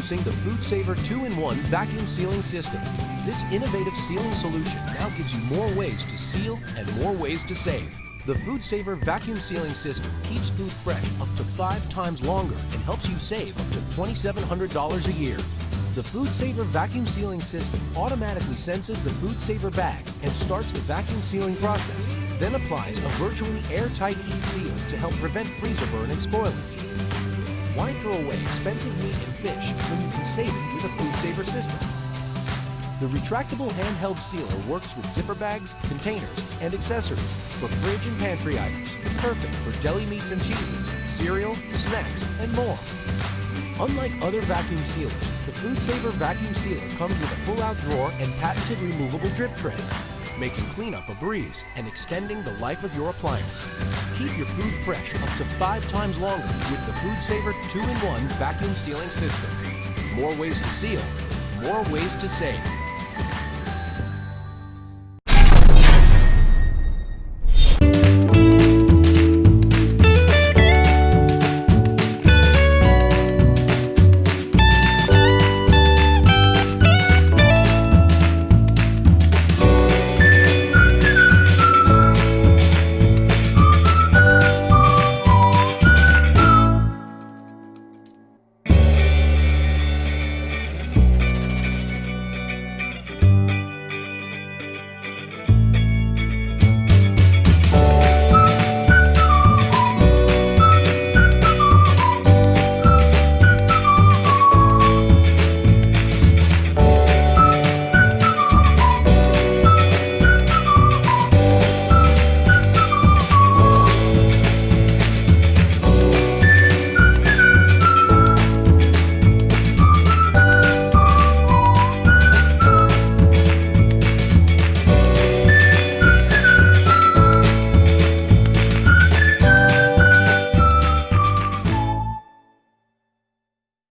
Introducing the FoodSaver 2-in-1 Vacuum Sealing System. This innovative sealing solution now gives you more ways to seal and more ways to save. The FoodSaver Vacuum Sealing System keeps food fresh up to 5 times longer and helps you save up to $2,700 a year. The FoodSaver Vacuum Sealing System automatically senses the FoodSaver bag and starts the vacuum sealing process, then applies a virtually airtight heat seal to help prevent freezer burn and spoilage. Why throw away expensive meat and fish when you can save it with a FoodSaver system? The retractable handheld sealer works with zipper bags, containers, and accessories for fridge and pantry items, perfect for deli meats and cheeses, cereal, snacks, and more. Unlike other vacuum sealers, the FoodSaver vacuum sealer comes with a pull-out drawer and patented removable drip tray, making cleanup a breeze and extending the life of your appliance. Keep your food fresh up to 5 times longer with the FoodSaver 2-in-1 Vacuum Sealing System. More ways to seal, more ways to save.